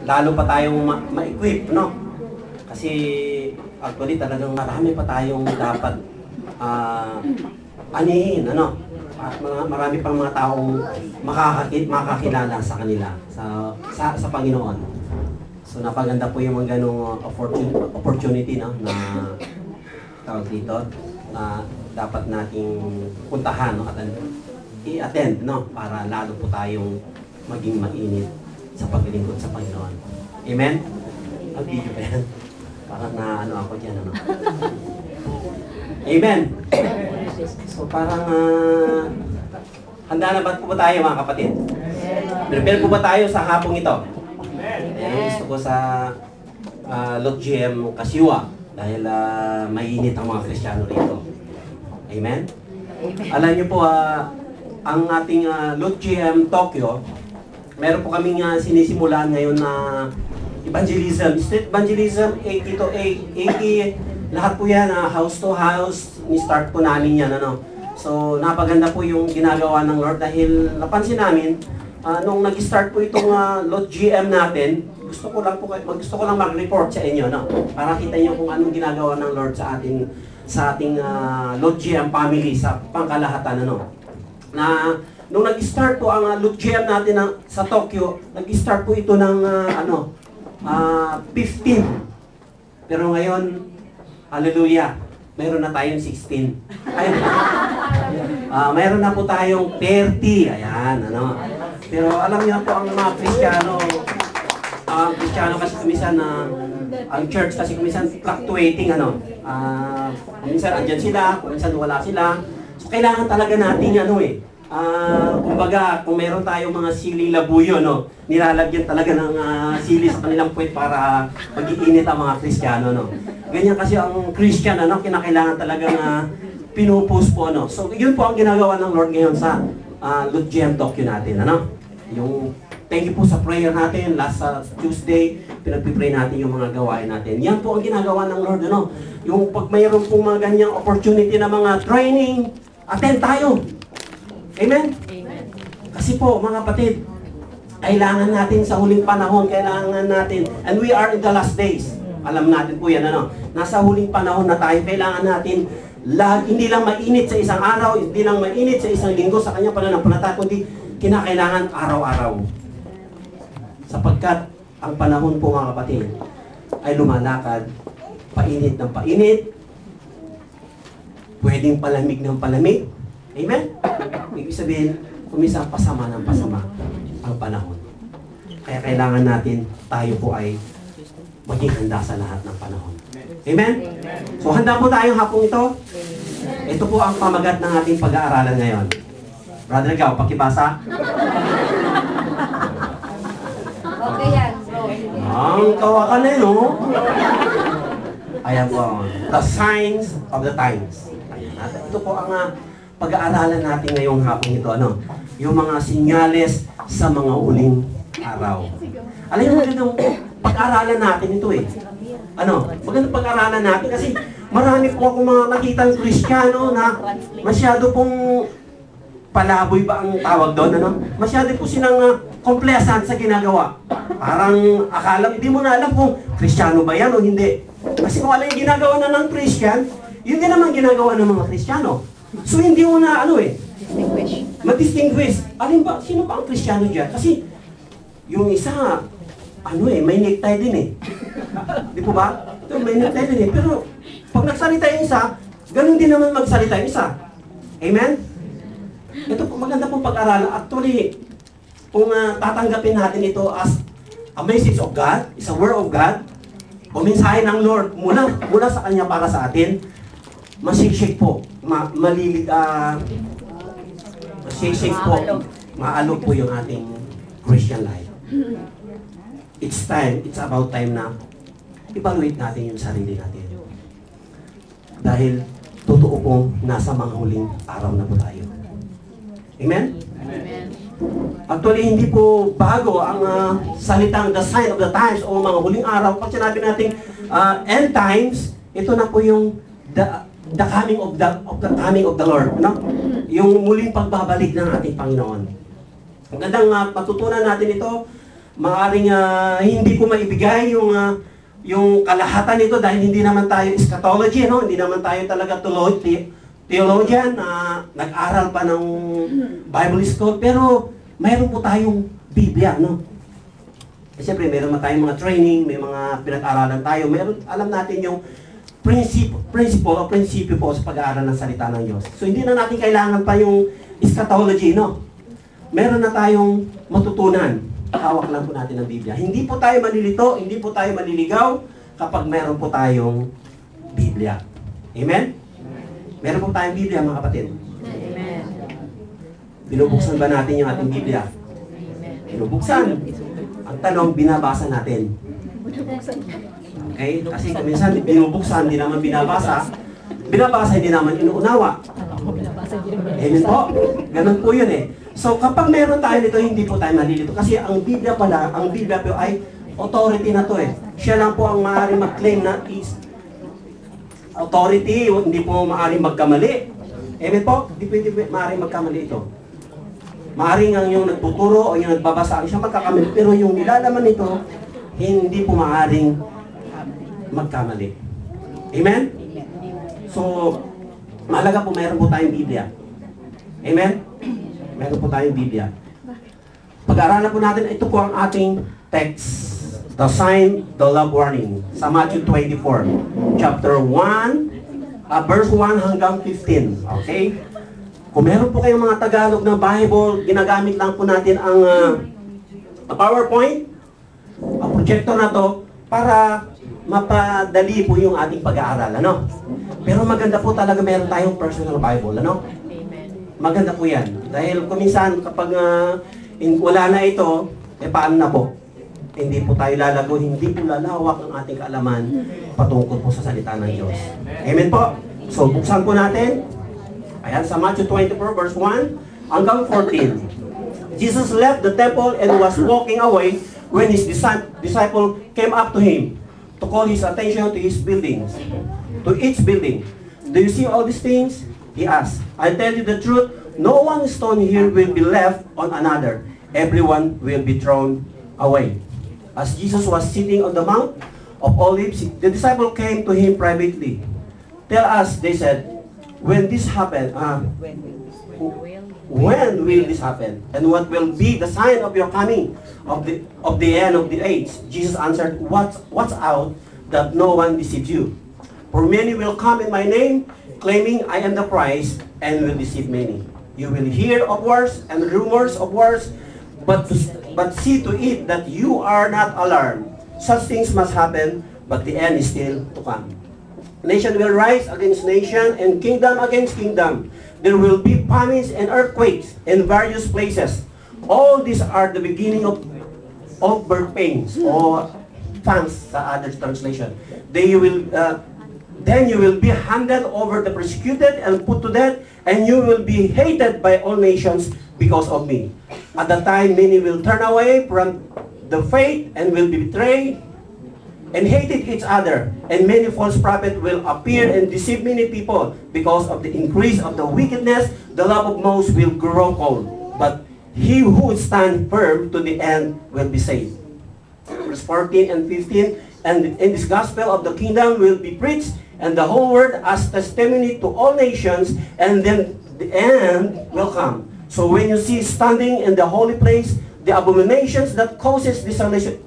Lalo pa tayong ma-equip, no? Kasi actually talagang marami pa tayong dapat anihin, ano? At marami pang mga taong makakakilala sa kanila, sa Panginoon. So napaganda po yung mga ganong opportunity, no? Na tawag dito, na dapat nating puntahan, no? At i-attend, no? Para lalo po tayong maging mainit sa paglilingkod sa Panginoon. Amen? Ang video pa yan. Parang na ano ako dyan, ano? Amen? So parang handa na ba po ba tayo, mga kapatid? Prepare po ba tayo sa hapong ito? Ayan, gusto ko sa Lot GM Kasiwa dahil mainit ang mga Kristiyano rito. Amen? Alam niyo po, ang ating Lot GM Tokyo, meron po kaming sinisimulan ngayon na evangelism. Street evangelism, 80 to 80. Lahat po yan, house to house. Ni-start po namin yan. Ano? So, napaganda po yung ginagawa ng Lord dahil napansin namin, nung nag-start po itong Lot GM natin, gusto ko lang mag-report sa inyo, no? Para kita niyo kung anong ginagawa ng Lord sa ating Lot GM family, sa pangkalahatan. Ano? Na nung nag-start po ang Lot GM natin sa Tokyo, nag-start po ito ng 15. Pero ngayon, hallelujah, mayroon na tayong 16. Mayroon na po tayong 30. Ayan, ano. Pero alam niyo po ang mga Kristiyano, kasi kumisan ang church kasi kumisan fluctuating, ano. Kuminsan andyan sila, kuminsan wala sila. So kailangan talaga natin kumbaga, kung meron tayong mga siling labuyo, no, nilalagyan talaga ng sili sa kanilang puwet para mag-iinit ang mga Kristiyano, no. Ganyan kasi ang Christian, ano, kinakailangan talagang pinupost po, no. So, yun po ang ginagawa ng Lord ngayon sa Lot GM Tokyo natin, ano. Yung thank you po sa prayer natin, last Tuesday, pinagpipray natin yung mga gawain natin. Yan po ang ginagawa ng Lord, ano. Yung pag mayroon pong mga ganyang opportunity na mga training, attend tayo. Amen? Amen. Kasi po, mga kapatid, kailangan natin sa huling panahon, kailangan natin, and we are in the last days. Alam natin po yan, ano? Nasa huling panahon na tayo, kailangan natin, hindi lang mainit sa isang araw, hindi lang mainit sa isang linggo sa kanyang pananampalataya, kundi kinakailangan araw-araw. Sapagkat, ang panahon po, mga kapatid, ay lumalakad, painit ng painit, pwedeng palamig ng palamig. Amen? Ibig sabihin, kuminsan pasama ng pasama ang panahon. Kaya kailangan natin, tayo po ay maging handa sa lahat ng panahon. Amen? So handa po tayo hapong ito. Ito po ang pamagat ng ating pag-aaralan ngayon. Brother Gao, pakibasa. Okay yan, bro. Ang kawakan na yun, no? Ayan po, the signs of the times. Ayan, ito po ang pag-aaralan natin ngayong hapon ito, ano? Yung mga sinyales sa mga uling araw. Alam mo, magandang pag-aaralan natin ito eh. Ano? Magandang pag-aaralan natin kasi marami po akong mga nakitang Kristiyano na masyado pong palaboy ba ang tawag doon, ano? Masyado po silang complacent sa ginagawa. Parang akala, hindi mo na alam kung Kristiyano ba yan o hindi. Kasi kung alam yung ginagawa na ng Christian, yun din naman ginagawa ng mga Kristiyano. So hindi mo na ma-distinguish. Alin ba? Sino ba ang Kristiyano dyan? Kasi yung isa, may necktie din eh. Di po ba? Ito, may necktie din eh. Pero pag nagsalita yung isa, ganun din naman magsalita yung isa. Amen? Ito po, maganda pong pag-aralan. Actually, kung tatanggapin natin ito as a message of God, is a word of God, o mensahe ng Lord mula sa Kanya para sa atin, masishake po, masishake po, maalog po yung ating Christian life. It's about time na evaluate natin yung sarili natin. Dahil totoo pong nasa mga huling araw na po tayo. Amen? Amen. Actually, hindi po bago ang salitang the sign of the times o mga huling araw. Pag sinabi natin end times, ito na po yung the coming of the Lord, no? Yung muling pagbabalik ng ating Panginoon. Ang gandang matutunan natin ito maaring hindi ko maibigay yung kalahatan nito dahil hindi naman tayo eschatology, no? Hindi naman tayo talaga theologian na nag-aral pa ng Bible school, pero mayroon po tayong Biblia, no? Siyempre, meron pa tayong mga training, may mga pinag-aralan tayo, meron, alam natin yung principle o prinsipyo po sa pag-aaral ng salita ng Diyos. So, hindi na natin kailangan pa yung eschatology, no? Meron na tayong matutunan. Hawak lang po natin ang Biblia. Hindi po tayo malilito, hindi po tayo maliligaw kapag meron po tayong Biblia. Amen? Meron po tayong Biblia, mga kapatid. Amen. Binubuksan ba natin yung ating Biblia? Binubuksan. Ang tanong, binabasa natin. Okay? Kasi kung minsan binubuksan, hindi naman binabasa. Binabasa, hindi naman inuunawa. Amen po? Ganun po yun eh. So kapag meron tayo nito, hindi po tayo malilito. Kasi ang Biblia pala, ang Biblia po ay authority na to eh. Siya lang po ang maaaring mag-claim na is authority, hindi po maaaring magkamali. Amen po? Hindi pwede maaaring magkamali ito. Maaaring ang yung nagtuturo o yung nagbabasa ang siya magkakamali, pero yung nilalaman nito, hindi po maaaring magkamali. Amen? So, mahalaga po mayroon po tayong Biblia. Amen? Meron po tayong Biblia. Pag-aaralan po natin, ito po ang ating text. The sign, the love warning. Sa Matthew 24, chapter 1, verse 1 hanggang 15. Okay? Kung meron po kayong mga Tagalog na Bible, ginagamit lang po natin ang PowerPoint, ang projector na to, para mapadali po yung ating pag-aaral. Ano? Pero maganda po talaga meron tayong personal Bible. Ano? Maganda po yan. Dahil kuminsan kapag wala na ito, paano na po? Hindi po tayo lalago, hindi po lalawak ang ating kaalaman patungkol po sa salita ng Diyos. Amen po? So, buksan po natin. Ayan, sa Matthew 24 verse 1 hanggang 14. Jesus left the temple and was walking away when his disciple came up to him to call his attention to his buildings, to each building. Do you see all these things? He asked. I tell you the truth, no one stone here will be left on another. Everyone will be thrown away. As Jesus was sitting on the Mount of Olives, the disciple came to him privately. Tell us, they said, when this happened, when will this happen? And what will be the sign of your coming, of the end of the age? Jesus answered, Watch out that no one deceives you. For many will come in my name, claiming I am the Christ, and will deceive many. You will hear of wars and rumors of wars, but see to it that you are not alarmed. Such things must happen, but the end is still to come. Nation will rise against nation, and kingdom against kingdom. There will be famines and earthquakes in various places. All these are the beginning of birth pains, or pangs sa other translation. Then you will be handed over the persecuted and put to death, and you will be hated by all nations because of me. At that time, many will turn away from the faith and will be betrayed and hated each other. And many false prophets will appear and deceive many people. Because of the increase of the wickedness, the love of most will grow cold. But he who stands firm to the end will be saved. Verse 14 and 15, and in this gospel of the kingdom will be preached, and the whole world as testimony to all nations, and then the end will come. So when you see standing in the holy place, the abominations that causes desolation,